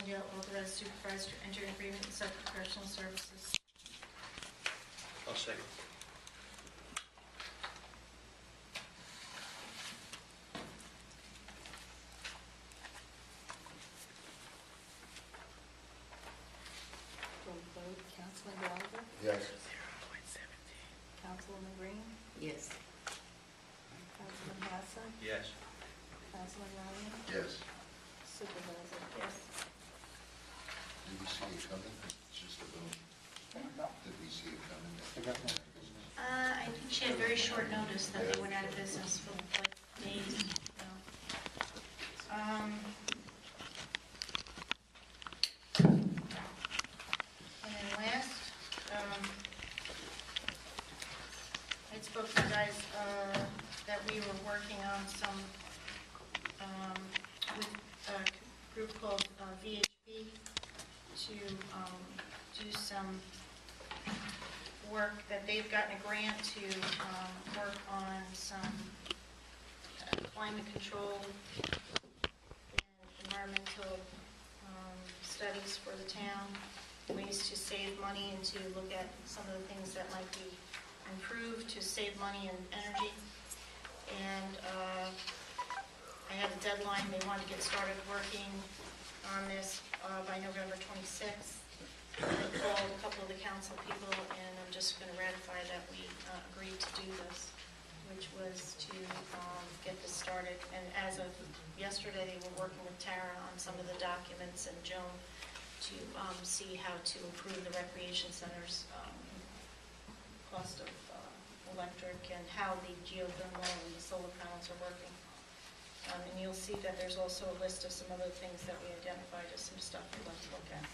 Rosendale, authorized supervisor to enter an agreement with such professional services. I'll second. Roll vote. Councilman Gallagher? Yes. Councilwoman Green? Yes. Councilman Hassan? Yes. Councilman Ryan? Yes. Supervisor? Yes. Did we see it coming? It's just a vote. Did we see it coming? I think she had very short notice that they went out of business for like days. And then last, I spoke to you guys that we were working on some, with a group called VHB to do some work, that they've gotten a grant to work on some climate control and environmental studies for the town, ways to save money and to look at some of the things that might be improved to save money and energy. And I have a deadline. They want to get started working on this by November 26th. I called a couple of the council people, and I'm just going to ratify that we agreed to do this, which was to get this started. And as of yesterday, they were working with Tara on some of the documents and Joan to see how to improve the recreation center's cost of electric and how the geothermal and the solar panels are working. And you'll see that there's also a list of some other things that we identified as some stuff we'd like to look at.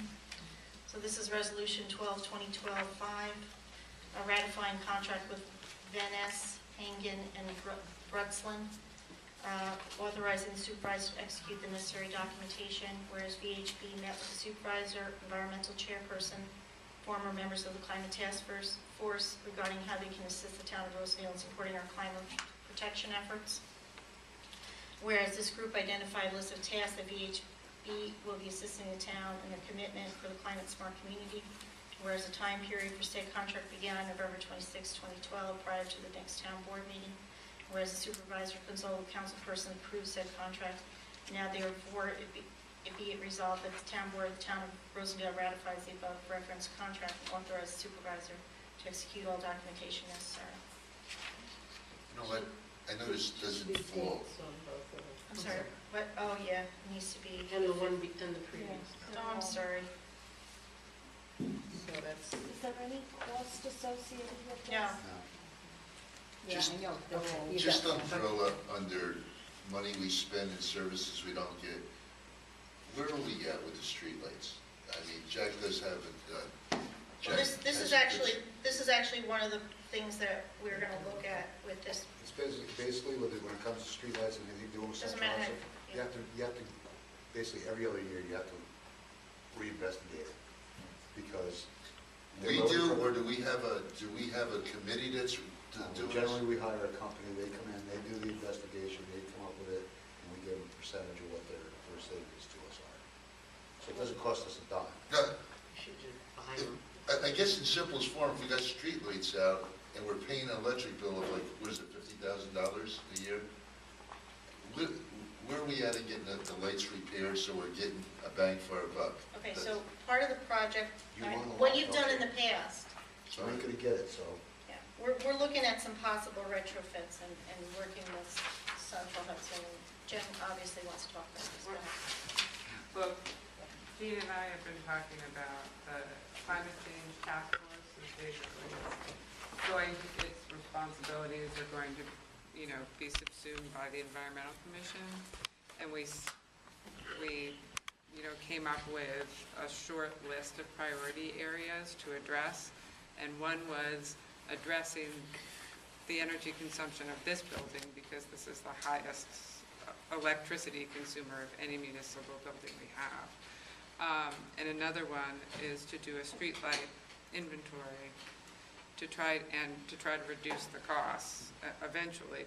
So this is Resolution 12-2012-5, ratifying contract with Van Ness, Hangen, and Brutzlin, authorizing the supervisor to execute the necessary documentation, whereas VHB met with the supervisor, environmental chairperson, former members of the Climate Task Force regarding how they can assist the town of Rosendale in supporting our climate protection efforts. Whereas this group identified a list of tasks that VHB will be assisting the town in a commitment for the climate smart community, whereas the time period for said contract began on November 26, 2012, prior to the next town board meeting, whereas the supervisor consulted council person approved said contract. Now therefore it be it resolved that the town board of the town of Rosendale ratifies the above referenced contract and authorizes the supervisor to execute all documentation necessary. You know what? I noticed it doesn't fall. I'm sorry, what, oh yeah, it needs to be. And the one and the previous. Oh, I'm sorry. So that's. Is there any cost associated with this? No. Yeah, Just- I know. okay. Just umbrella under money we spend and services we don't get. Where are we at with the streetlights? I mean, Jack does have it. Well, this is actually one of the things that we're going to look at with this. It's basically when it comes to streetlights and anything doing with Doesn't central matter. office, you have to, basically every other year, you have to reinvestigate it. Because. We do, or do we have a committee that's doing this? Generally, we hire a company, they come in, they do the investigation, they come up with it, and we give them a percentage of what their savings to us are. So it doesn't cost us a dime. No, Should you buy them? I guess in simplest form, if we got streetlights out and we're paying an electric bill of like, what is it, $50,000 a year? Where are we at in getting the lights repaired so we're getting a bang for our buck? Okay, so part of the project, You want a what lot, you've done in okay. the past, So I'm gonna get it, so. yeah, we're looking at some possible retrofits and working with Central Hudson. Jen obviously wants to talk about this. Go ahead. Well, Dean and I have been talking about the climate change task force is basically going to, its responsibilities are going to, be subsumed by the Environmental Commission. And we came up with a short list of priority areas to address. And one was addressing the energy consumption of this building, because this is the highest electricity consumer of any municipal building we have. And another one is to do a streetlight inventory to try to reduce the costs, eventually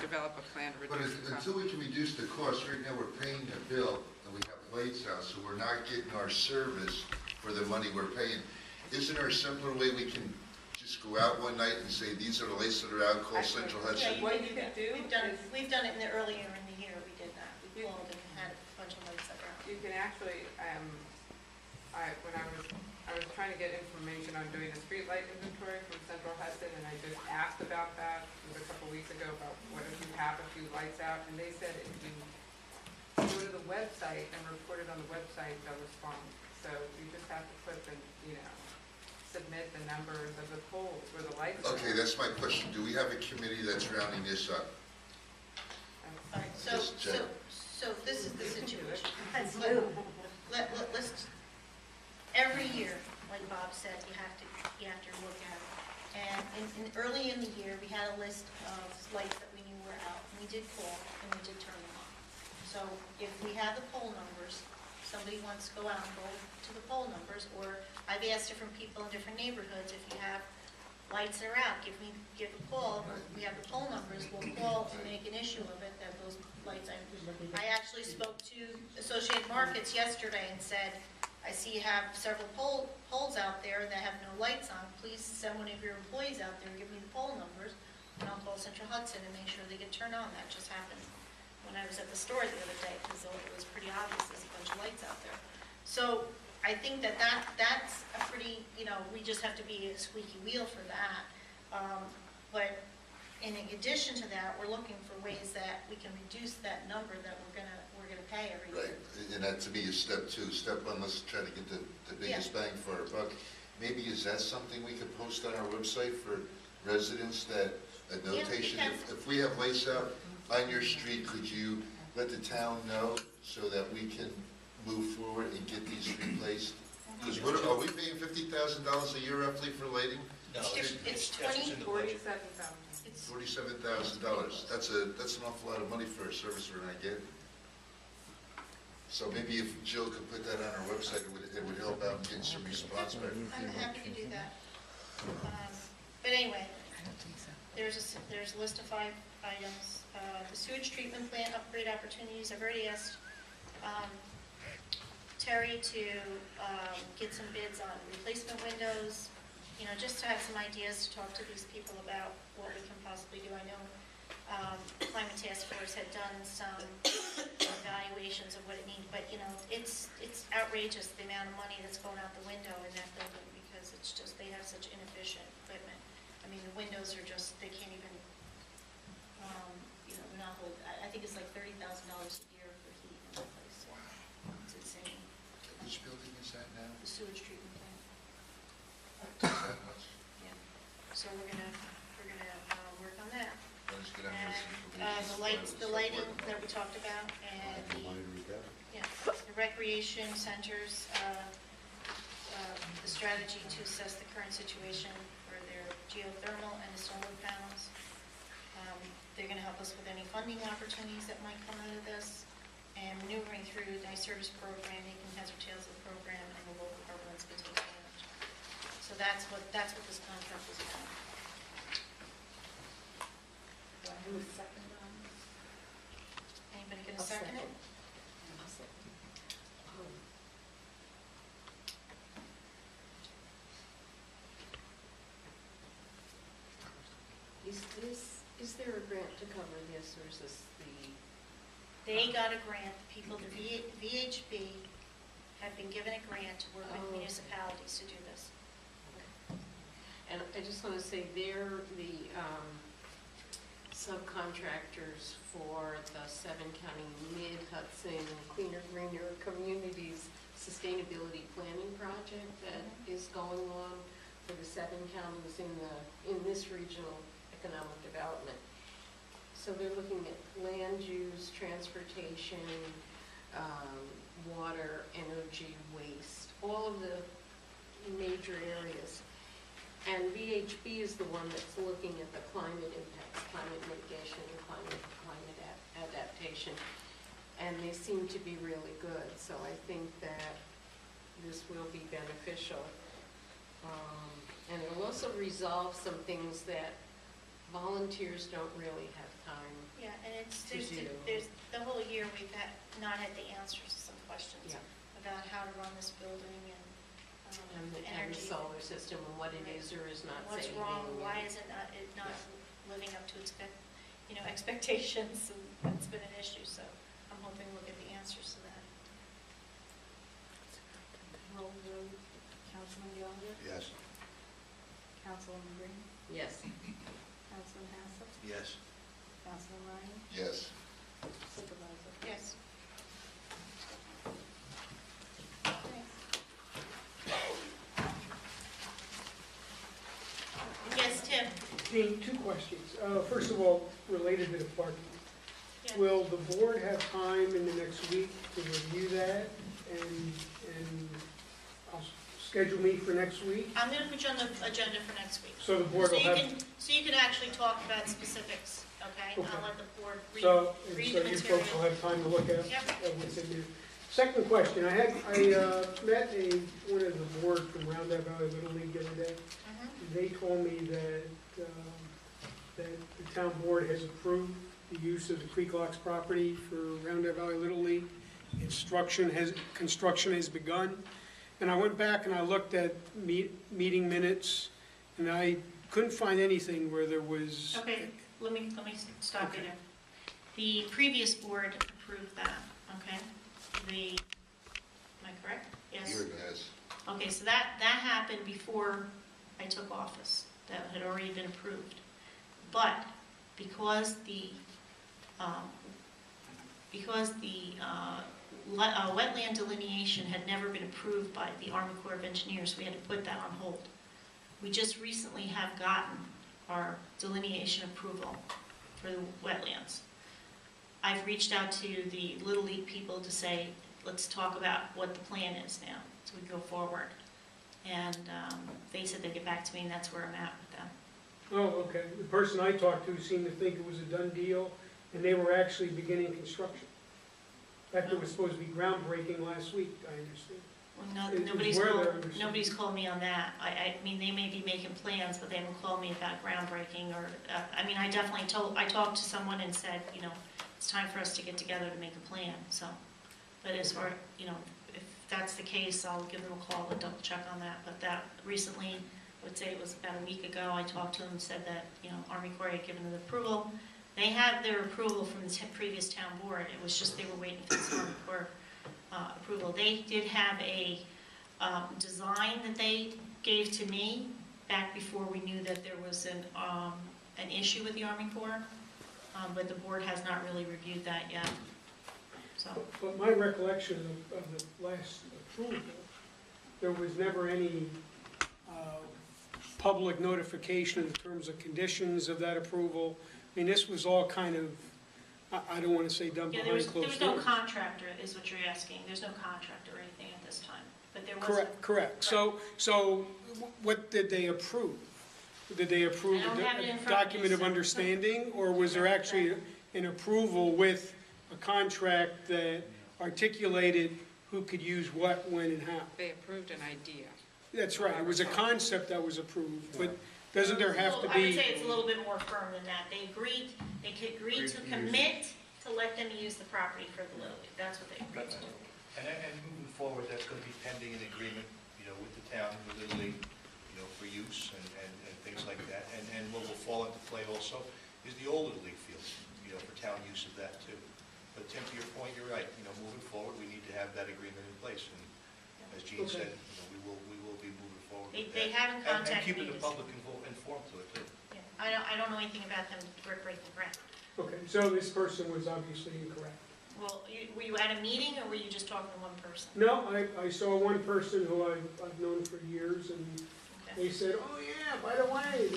develop a plan to But reduce the costs. until we can reduce the cost, right now we're paying a bill and we have lights out, so we're not getting our service for the money we're paying. Isn't there a simpler way we can just go out one night and say, these are the lights that are out, call Central Yeah, Hudson? you What can you do that. could do We've done it in the earlier in the year, we did that. We You- called and had a bunch of lights that were out. You can actually, when I was trying to get information on doing a streetlight inventory from Central Hudson, and I just asked about that, it was a couple weeks ago, about what if you have a few lights out, and they said if you go to the website and report it on the website, they'll respond. So you just have to put the, submit the numbers of the poles where the lights are. Okay, that's my question. Do we have a committee that's rounding this up? All right, so, Just so, check. so this is the You can do it. situation. Let's, every year, like Bob said, you have to look at it. And early in the year, we had a list of lights that we knew were out, and we did call, and we did turn them on. So if we have the poll numbers, somebody wants to go out and go to the poll numbers, or I've asked different people in different neighborhoods, if you have lights that are out, give a call, we have the poll numbers, we'll call and make an issue of it, that those lights, I actually spoke to Associated Markets yesterday and said, I see you have several poles out there that have no lights on, please send one of your employees out there and give me the poll numbers, and I'll call Central Hudson and make sure they get turned on. That just happened when I was at the store the other day, because it was pretty obvious there's a bunch of lights out there. So I think that's a pretty, we just have to be a squeaky wheel for that. But in addition to that, we're looking for ways that we can reduce that number that we're gonna pay every year. Right, and that to me is step two. Step one, let's try to get the biggest bang for our buck. Maybe is that something we could post on our website for residents, that a notation? can. If we have lights out on your street, could you let the town know so that we can move forward and get these replaced? Because are we paying $50,000 a year roughly for lighting? No, It's that's 20, what's in the budget. 47,000. It's, $47,000. That's an awful lot of money for a service we're not getting. So maybe if Jill could put that on our website, it would help out in getting some response back. I'm happy to do that. But anyway, there's a list of 5 items. The sewage treatment plant upgrade opportunities, I've already asked Terry to get some bids on replacement windows, just to have some ideas to talk to these people about what we can possibly do. I know Climate Task Force had done some evaluations of what it needs, but, it's outrageous the amount of money that's going out the window in that building, because it's just, they have such inefficient equipment. I mean, the windows are just, they can't even, they're not hold, I think it's like $30,000 a year for heat in that place, so it's insane. Which building is that now? The sewage treatment plant, Is that much? yeah. So we're gonna work on that. Let's get on And this information. the lighting that we talked about, and the recreation centers, the strategy to assess the current situation for their geothermal and the solar panels. They're gonna help us with any funding opportunities that might come out of this, and maneuvering through the service program, making heads or tails of the program, and the local governments can take advantage. So that's what this contract is about. Who was second on? Anybody gonna I'll second it? I'll second. Is there a grant to cover this, or is this the? They got a grant, the people, the VHB have been given a grant to work with Oh. municipalities to do this. And I just want to say, they're the subcontractors for the 7-county Mid-Hudson Cleaner Greener Communities Sustainability Planning Project that is going on for the 7 counties in this regional economic development. So they're looking at land use, transportation, water, energy, waste, all of the major areas. And VHB is the one that's looking at the climate impacts, climate mitigation, and climate adaptation. And they seem to be really good, so I think that this will be beneficial. And it'll also resolve some things that volunteers don't really have time. Yeah, and it's, To do. there's, the whole year we've not had the answers to some questions Yeah. about how to run this building and And the energy. solar system and what it is or is not What's saving. wrong, why is it not living up to its, expectations, and that's been an issue, so I'm hoping we'll get the answers to that. Roll road, Councilman Yonder, Yes. Councilman Green, Yes. Councilman Hassel, Yes. Councilman Ryan, Yes. Supervisor. Yes. Yes, Tim? Dean, two questions. First of all, related to the parking. Yeah. Will the board have time in the next week to review that and schedule me for next week? I'm going to put you on the agenda for next week. So the board will have, So you can actually talk about specifics, okay? Okay. I'll let the board read so the you folks will material. have time to look at Yep. what's in there. Second question, I met one of the board from Roundout Valley Little League the other day. Mhm. They told me that the town board has approved the use of the Creek Locks property for Roundout Valley Little League. Construction has begun. And I went back and I looked at meeting minutes, and I couldn't find anything where there was. Okay, let me stop you Okay. there. The previous board approved that, okay? Am I correct? Yes? Here it is. Okay, so that happened before I took office. That had already been approved. But because the wetland delineation had never been approved by the Army Corps of Engineers, we had to put that on hold. We just recently have gotten our delineation approval for the wetlands. I've reached out to the Little League people to say, let's talk about what the plan is now, so we go forward. And they said they'd get back to me, and that's where I'm at with them. Oh, okay. The person I talked to seemed to think it was a done deal, and they were actually beginning construction. In fact, it was supposed to be groundbreaking last week, I understand. Well, It was nobody's where called, they're understanding. nobody's called me on that. I mean, they may be making plans, but they haven't called me about groundbreaking or, I definitely I talked to someone and said, it's time for us to get together to make a plan, so. But as far, if that's the case, I'll give them a call and double check on that. But that recently, I would say it was about a week ago, I talked to them and said that, Army Corps had given them approval. They had their approval from the previous town board. It was just they were waiting for the Army Corps approval. They did have a design that they gave to me back before we knew that there was an issue with the Army Corps, but the board has not really reviewed that yet. So, But my recollection of the last approval, there was never any public notification of the terms and conditions of that approval. I mean, this was all kind of, I don't want to say done yeah, behind there closed was doors. no contractor, is what you're asking. There's no contractor or anything at this time, but there was. Correct. So what did they approve? Did they approve I don't have it in a front of me, document of so- understanding? Or was there actually an approval with a contract that articulated who could use what, when, and how? They approved an idea. That's right, it was a concept that was approved, but doesn't there have to I would be? say it's a little bit more firm than that. They could agree to commit to let them use the property for the Little League. That's what they agreed to do. And moving forward, that's going to be pending an agreement, with the town, with Little League, for use and things like that. And what will fall into play also is the old Little League field, for town use of that too. But Tim, to your point, you're right, moving forward, we need to have that agreement in place. And as Gene Okay. said, we will be moving forward with They that. haven't And contacted keeping me. the public informed to it too. Yeah. I don't know anything about them breaking ground. Okay, so this person was obviously incorrect. Well, were you at a meeting or were you just talking to one person? No, I saw one person who I've known for years, and Okay. they said, oh yeah, by the way,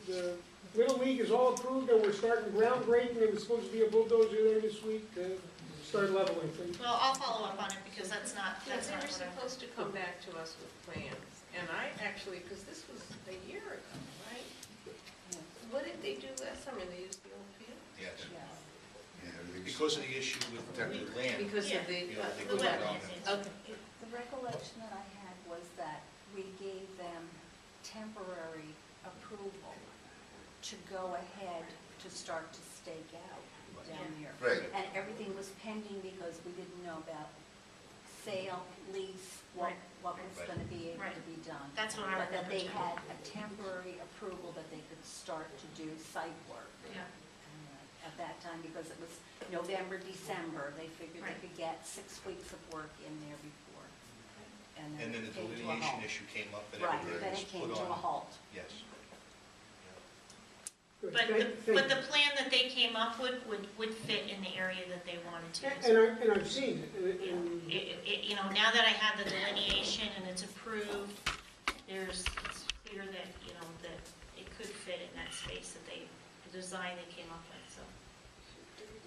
the Little League is all approved, and we're starting groundbreaking. There was supposed to be a bulldozer there this week to start leveling things. Well, I'll follow up on it because that's not They were what I'm. supposed to come back to us with plans, and I actually, because this was a year ago, right? What did they do last summer? They used the old field? Yes. Yes. Yeah, everything's- Because of the issue with the land. Because Yeah. of the. They The put that on wetlands. there. Okay. The recollection that I had was that we gave them temporary approval to go ahead to start to stake out. down here. Right. And everything was pending because we didn't know about sale, lease, what was Right. gonna be able Right. to be done. That's what I But that remember they too. had a temporary approval that they could start to do site work. Yeah. At that time, because it was November, December, they figured they Right. could get 6 weeks of work in there before. And then the it came to a delineation halt. issue came up and Right, everything then was it came put to a on. halt. Yes. Good. But Thank- but the plan that they came up with would fit in the area that they wanted to. And I've seen it, and You know, now that I have the delineation and it's approved, it's clear that, you know, that it could fit in that space that the design they came up with, so.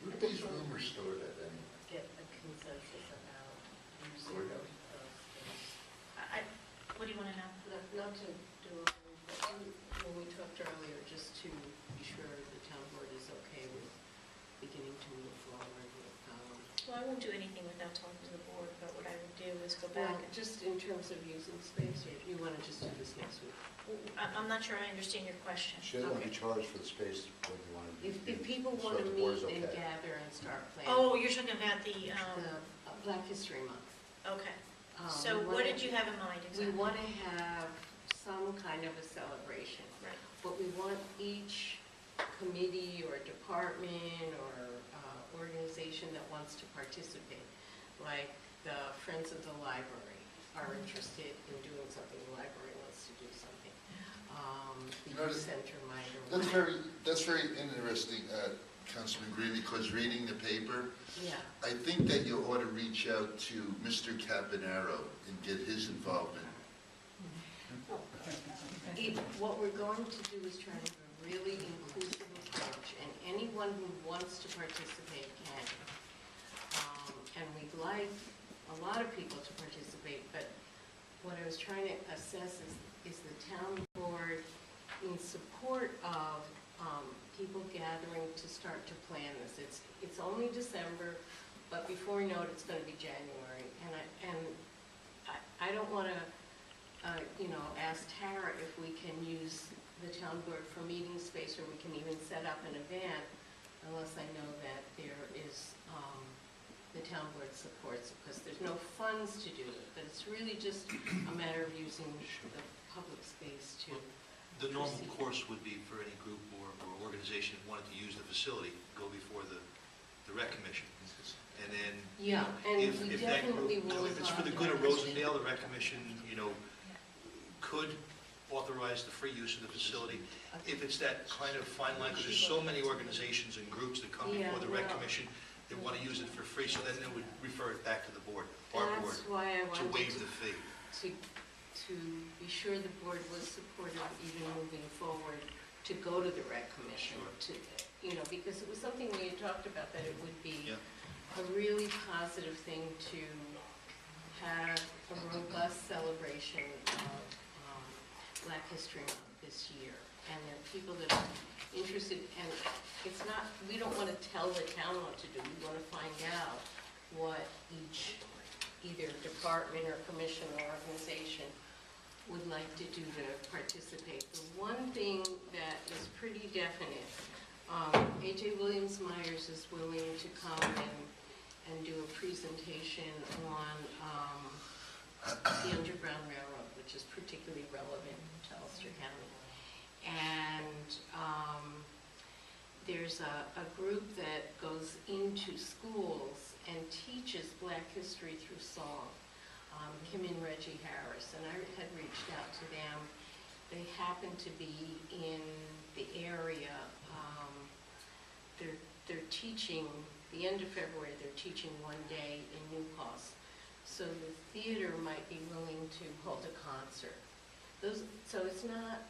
Where are these rumors stored at anyway? Get a consensus about using those. What do you want to know? Not to do a, but when we talked earlier, just to be sure the town board is okay with beginning to move forward with, Well, I won't do anything without talking to the board, but what I would do is go back and just in terms of using space, or you want to just do this next week? I'm not sure I understand your question. She doesn't want to be charged for the space when you want to. If people so want to the board's meet and okay. gather and start planning. Oh, you're talking about the, Black History Month. okay. Um, So we what wanna- did you have in mind We exactly? want to have some kind of a celebration, Right. but we want each committee or department or organization that wants to participate, like the Friends of the Library are interested in doing something, the library wants to do something. The No, youth center might or That's very interesting, Councilman Green, because reading the paper, yeah. I think that you ought to reach out to Mr. Caponaro and get his involvement. What we're going to do is try to have a really inclusive approach, and anyone who wants to participate can. And we'd like a lot of people to participate, but what I was trying to assess is the town board in support of people gathering to start to plan this. It's only December, but before we know it, it's going to be January. And I don't want to ask Tara if we can use the town board for meeting space, or we can even set up an event, unless I know that there is, the town board supports it, because there's no funds to do it, but it's really just a matter of using the public space to. The normal course would be for any group or organization that wanted to use the facility, go before the rec commission. And then, Yeah, and we if that group, definitely will. if it's for the good of Rosendale, the rec commission, could authorize the free use of the facility. If it's that kind of fine line, because there's so many organizations and groups that come before the rec commission, they want to use it for free, so then they would refer it back to the board, our board, That's why I to wanted waive the fee. to be sure the board was supportive, even moving forward, to go to the rec commission. Sure. Because it was something we had talked about, that it would be Yeah. a really positive thing to have a robust celebration of Black History Month this year. And there are people that are interested, and it's not, we don't want to tell the town what to do. We want to find out what each, either department or commission or organization would like to do to participate. The one thing that is pretty definite, A.J. Williams-Myers is willing to come and do a presentation on the Underground Railroad, which is particularly relevant to Ulster County. And there's a group that goes into schools and teaches Black history through song, Kim and Reggie Harris, and I had reached out to them. They happen to be in the area. They're teaching, the end of February, they're teaching one day in New Paltz. So the theater might be willing to hold a concert. So it's not,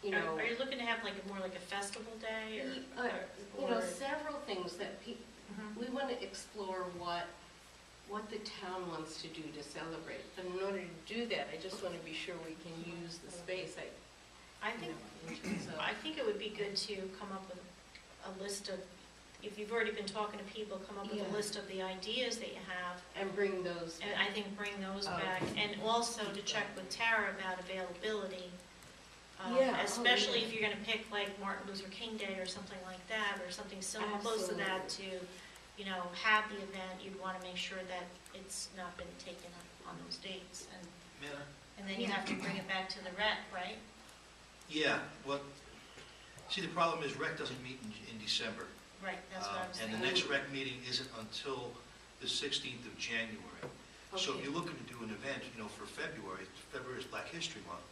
Are you looking to have more like a festival day or? several things that Mhm. we want to explore what the town wants to do to celebrate. But in order to do that, I just want to be sure we can use the space. I think it would be good to come up with a list of, if you've already been talking to people, come up with Yeah. a list of the ideas that you have, And bring those. and I think bring those Okay. back, and also to check with Tara about availability Yeah, Especially yeah. if you're gonna pick like Martin Luther King Day or something like that, or something similar, close to that to, have the event, you'd wanna make sure that it's not been taken up on those dates. And then you have to bring it back to the rec, right? Yeah, well, see, the problem is rec doesn't meet in December. Right, that's what I was And thinking. the next rec meeting isn't until the 16th of January. So if Okay. you're looking to do an event, for February is Black History Month,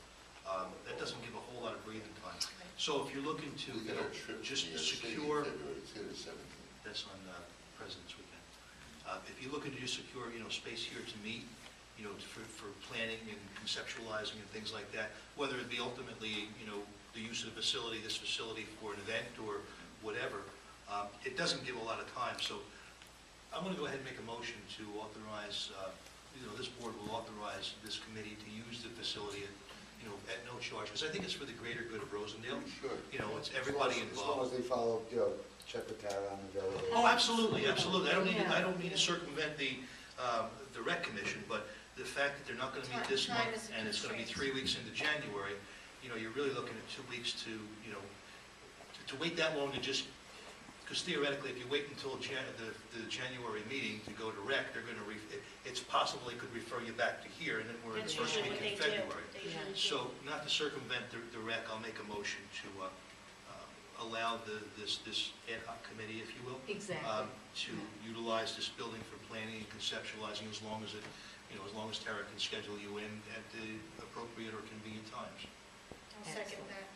that doesn't give a whole lot of breathing time. So if you're looking to, We got a trip to just New York City in secure, February, it's here the 17th. that's on President's Weekend. If you're looking to just secure, space here to meet, for planning and conceptualizing and things like that, whether it be ultimately, the use of the facility, this facility for an event or whatever, it doesn't give a lot of time. So I'm going to go ahead and make a motion to authorize, this board will authorize this committee to use the facility at no charge, because I think it's for the greater good of Rosendale. Sure. It's everybody As long as involved. they follow, check with Tara on the availability. Oh, absolutely, absolutely. I Yeah. don't mean to circumvent the rec commission, but the fact that they're not going to meet this Time month, is a and it's going to be 3 weeks into January, you're really looking at 2 weeks to wait that long to just, because theoretically, if you wait until the January meeting to go to rec, they're going to, it's possible they could refer you back to here, and then we're in the That's first usually week what in they do. February. They usually do. So, not to circumvent the rec, I'll make a motion to allow this ad hoc committee, if you will, Exactly. to utilize this building for planning and conceptualizing as long as Tara can schedule you in at the appropriate or convenient times. I'll second Excellent. that.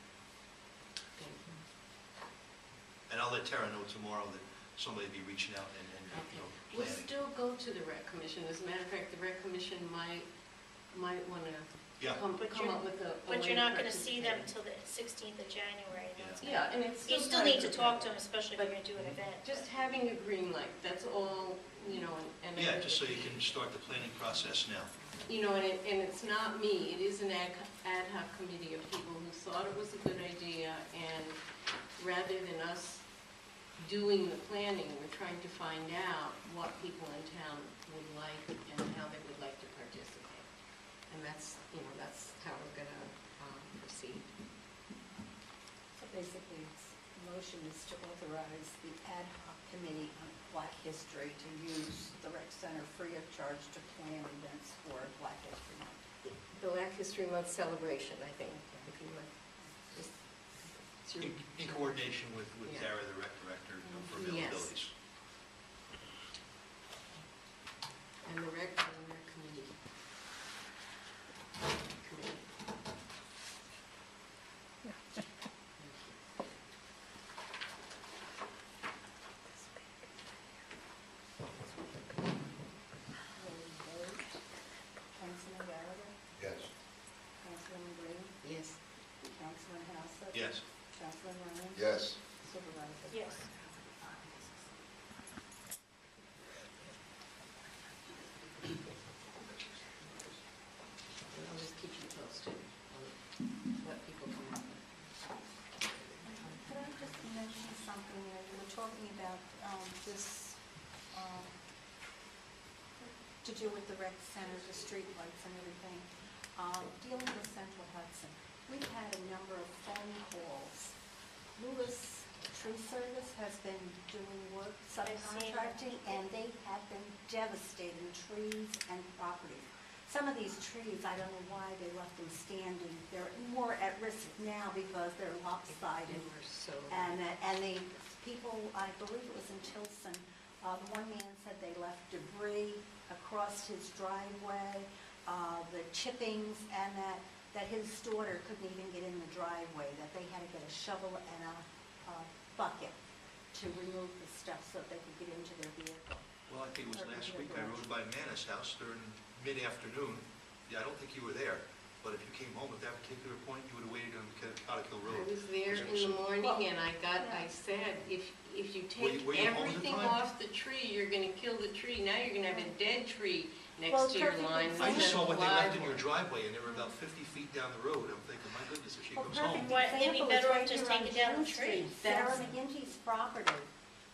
And I'll let Tara know tomorrow that somebody will be reaching out and Okay. We'll planning. still go to the rec commission. As a matter of fact, the rec commission might want to Yeah, come But come up with a But way you're of not gonna see them participating. until the 16th of January. and that's gonna- Yeah, and it's You still time need to for talk that. to them, especially if you're gonna do an event. Just having a green light, that's all, and. yeah, just so you can start the planning process now. And it's not me, it is an ad hoc committee of people who thought it was a good idea, and rather than us doing the planning, we're trying to find out what people in town would like and how they would like to participate. And that's how we're gonna proceed. So basically, the motion is to authorize the ad hoc committee on Black History to use the rec center free of charge to plan events for Black History Month. The Black History Month celebration, I think, if you would. Just- it's your- In coordination with Yeah. Tara, the rec director, for Yes. availabilities. And the rec committee. Councilman Gallagher, Yes. Councilman Green, Yes. Councilman Houseman. Yes. Councilman Ryan. Yes. Supervisor. Yes. And I'll just keep you posted on what people come up with. Could I just mention something? We were talking about this, to do with the rec center, the street lights and everything. Dealing with Central Hudson, we've had a number of phone calls. Lewis Tree Service has been doing work, subcontracting, and they have been devastating trees and property. Some of these trees, I don't know why they left them standing. They're more at risk now because they're lopsided. And we're so. And the people, I believe it was in Tilson, the one man said they left debris across his driveway, the chippings, and that his daughter couldn't even get in the driveway, that they had to get a shovel and a bucket to remove the stuff so that they could get into their vehicle. Well, I think it was last week, I rode by Manna's house during mid-afternoon. Yeah, I don't think you were there, but if you came home at that particular point, you would have waited on Cottick Hill I Road. was there in the morning and I said, if you take Were you home at the everything time? off the tree, you're gonna kill the tree. Now you're gonna have a dead tree Well, next to your perfect line. example. I just saw what they left in your Live one. driveway, and they were about 50 feet down the road. I'm thinking, my goodness, if she Well, goes home. perfect Why, it'd be example is better off right just here on taking down the June Street, trees. Sarah That's- McGinty's property,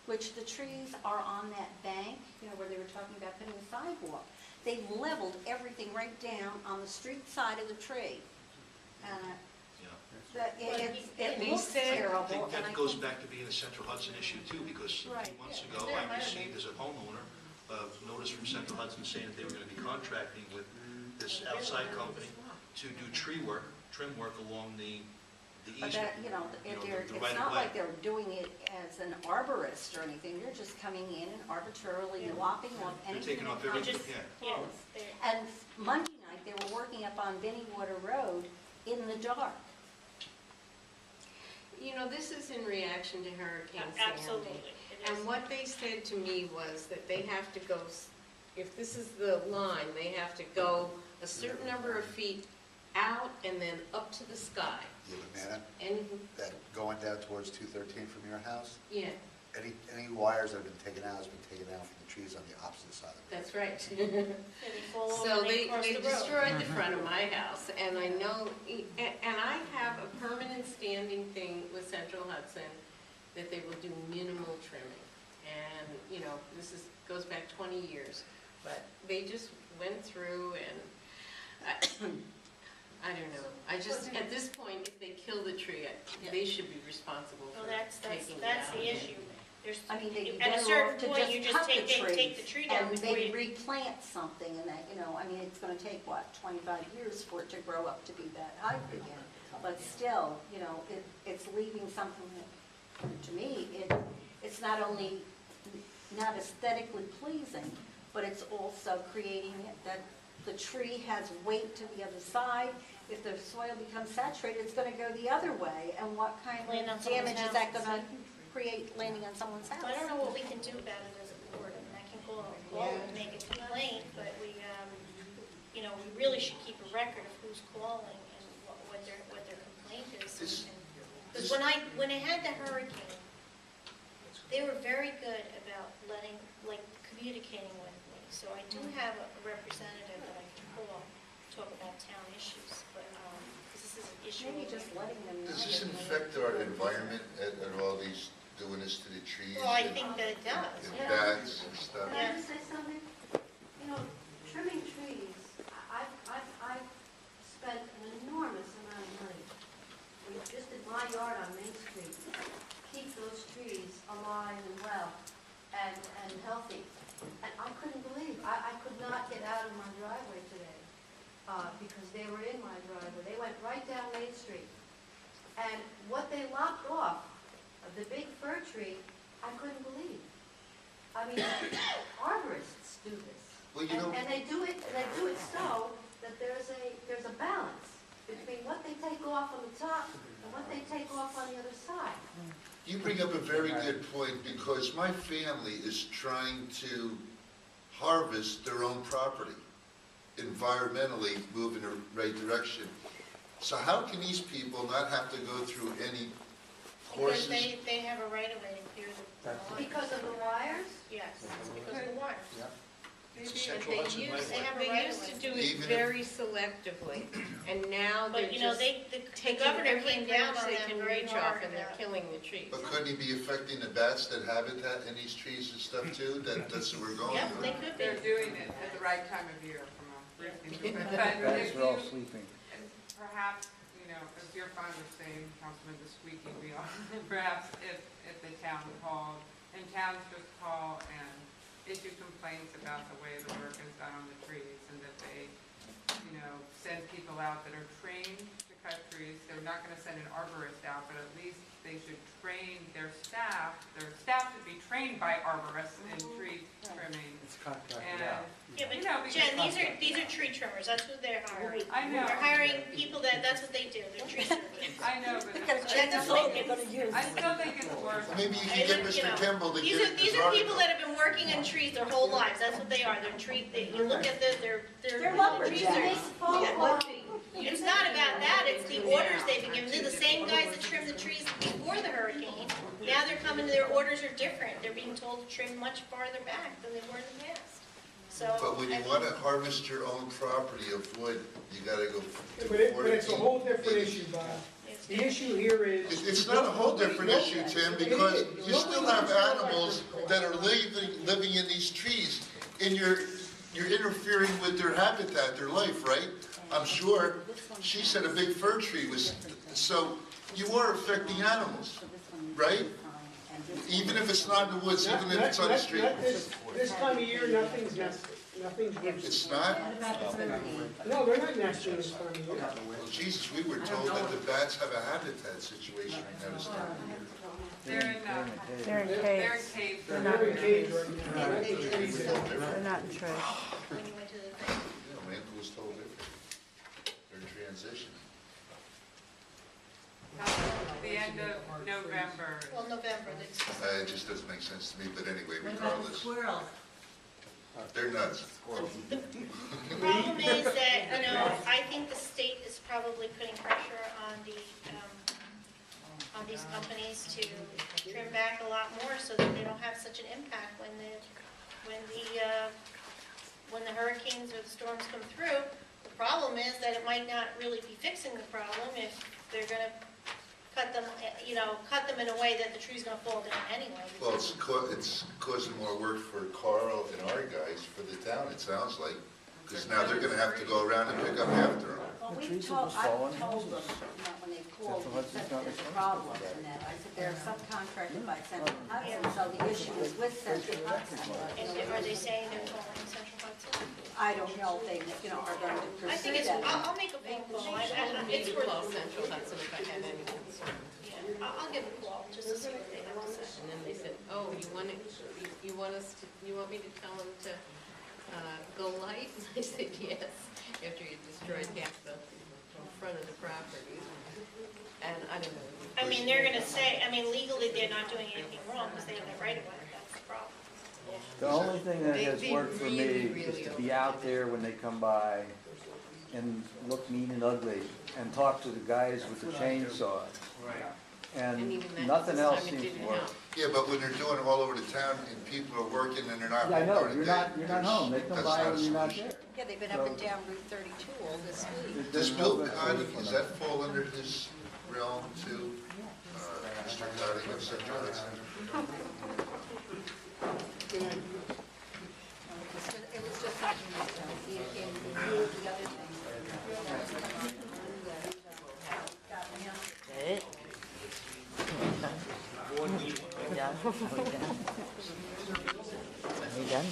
which the trees are on that bank, where they were talking about putting a sidewalk. They leveled everything right down on the street side of the tree. Yeah. It They looks said- I terrible. think and that I goes think- back to being a Central Hudson issue too, because a Right. few months ago, I received as a homeowner, a notice from Central Hudson saying that they were gonna be contracting with this outside company to do trim work along the But easement. that, You know, it's the right of not way. like they're doing it as an arborist or anything, they're just coming in and arbitrarily lopping off They're anything taking that off comes everything, just- yeah. Yeah, close. they're- And Monday night, they were working up on Water Road in the dark. This is in reaction to Hurricane Sandy. Absolutely. It is. And what they said to me was that they have to go, if this is the line, they have to go a certain number of feet out and then up to the sky. You have a man And, that going down towards 213 from your house, yeah, any wires that have been taken out has been taken out from the trees on the opposite side of the road. that's right. And they fall over So and they cross the road. destroyed the front of my house, and I know, and I have a permanent standing thing with Central Hudson that they will do minimal trimming. And, goes back 20 years, but they just went through and, I don't know. I just, at this point, if they kill the tree, they should be responsible Well, for that's taking it out. the issue. There's, I mean, they'd be at a better certain off to point, you just cut just the take the trees. tree down And before they you. replant something and that, it's gonna take, what, 25 years for it to grow up to be that high again. But still, it's leaving something that, to me, it's not only not aesthetically pleasing, but it's also creating that the tree has weight to the other side. If the soil becomes saturated, it's gonna go the other way, and what kind Land on of someone's damage is that house. gonna create landing on someone's house? So I don't know what we can do about it as a board. I mean, I can call and make a complaint, but we really should keep a record of who's calling and what their complaint is. Because when I had the hurricane, they were very good about communicating with me. So I do have a representative that I can call, talk about town issues, but, because this is an issue. Maybe just letting them know. Does this affect our environment at all, these, doing this to the trees? Well, I think that it does, And yeah. bats and stuff? Can I just say something? Trimming trees, I've spent an enormous amount of money, just in my yard on Main Street, keep those trees alive and well and healthy. And I couldn't believe, I could not get out of my driveway today, because they were in my driveway. They went right down Main Street. And what they lopped off of the big fir tree, I couldn't believe. I mean, arborists do this. Well, you know, And they do it so that there's a balance between what they take off on the top and what they take off on the other side. you bring up a very good point, because my family is trying to harvest their own property, environmentally move in the right direction. So how can these people not have to go through any Because courses? they have a right of way to clear the line. Because of the wires? Yes, it's because of the wires. It's a And Central Hudson right they away. have a They right used of to way. do it Even if- very selectively, and now they're But, just the taking governor every came down branch on they them can very reach off, hard and they're about it. killing the trees. But couldn't he be affecting the bats that habitat in these trees and stuff too? That's what we're going Yep, through. they could They're be. doing it at the right time of year from a roofing. But Guys if are all you, sleeping. and perhaps, if you're fond of saying, Councilman, the squeaky wheel, perhaps if the town called, and towns just call and issue complaints about the way the work is done on the trees, and that they, send people out that are trained to cut trees. They're not gonna send an arborist out, but at least they should train their staff. Their staff should be trained by arborists in tree trimming. It's contracted And, out. Yeah, but because Jen, these are tree trimmers, that's who they're hiring. I know. They're hiring people that's what they do, they're tree trimmers. I know, but That's all they're gonna use. I still think it's worth. Maybe you can get Mr. Kimball to These get are, his these are people article. that have been working on trees their whole lives, that's what they are, you look at they're They're trees lumberjacks. It's not about that, it's the orders they've been given. They're the same guys that trimmed the trees before the hurricane. Now they're coming, their orders are different. They're being told to trim much farther back than they were in the past. So. But when you want to harvest your own property of wood, you gotta go to But it's a whole different issue, Bob. The issue here is. It's not a whole different issue, Tim, because you still have animals that are living in these trees, and you're interfering with their habitat, their life, right? I'm sure, she said a big fir tree was So you are affecting animals, right? Even if it's not in the woods, even if it's on the street. Not this time of year, nothing's nested, nothing's roosted. It's not? No, they're not nesting this time of year. Well, Jesus, we were told that the bats have a habitat situation in this time of year. They're in, They're in they're in caves. caves. They're They're not in in cage trees. right now. They're in trees. They're not in trees. When you went to the thing. Yeah, my uncle was told different. They're in transition. The end of November. Well, November, that's, It just doesn't make sense to me, but anyway, regardless. They're nuts. the problem is that, I think the state is probably putting pressure on these companies to trim back a lot more so that they don't have such an impact when the hurricanes or the storms come through. The problem is that it might not really be fixing the problem if they're gonna cut them in a way that the tree's gonna fall down anyway. Well, it's causing more work for Carl and our guys for the town, it sounds like, because now they're gonna have to go around and pick up after them. Well, The we trees told, will I fall in told them, houses. when they called, Central we Hudson's said not there's a responsible problem, for that. and that, I said, they're subcontracted by Central Hudson, so the issue is with Central Hudson. And are they saying they're calling Central Hudson? I don't know if they, are going to I think pursue it's, that. I'll make a phone call. It's Maybe worth, call Central Hudson if I have any concern. yeah, I'll give a call just to see what they have to say. And then they said, oh, you want me to tell them to go light? I said, yes, after you destroyed half the front of the property. And I don't know. I mean, they're gonna say, legally, they're not doing anything wrong because they have the right of way, that's the problem. The only thing that has They worked for me really, is really to be out there when they come by and look mean and ugly and talk to the guys with the chainsaws. And And even that, nothing this else time it seems to didn't work. help. Yeah, but when they're doing it all over the town and people are working and they're not Yeah, I home know, during you're the day, not home, they come that's by not a and you're not solution. there. Yeah, they've been up and down Route 32 all this week. Does There's no Bill good Connie, solution does on that fall under his realm too? Mr. Connie of Central Hudson? It was just something that, in view of the other things. We done? Are we done? Are we done?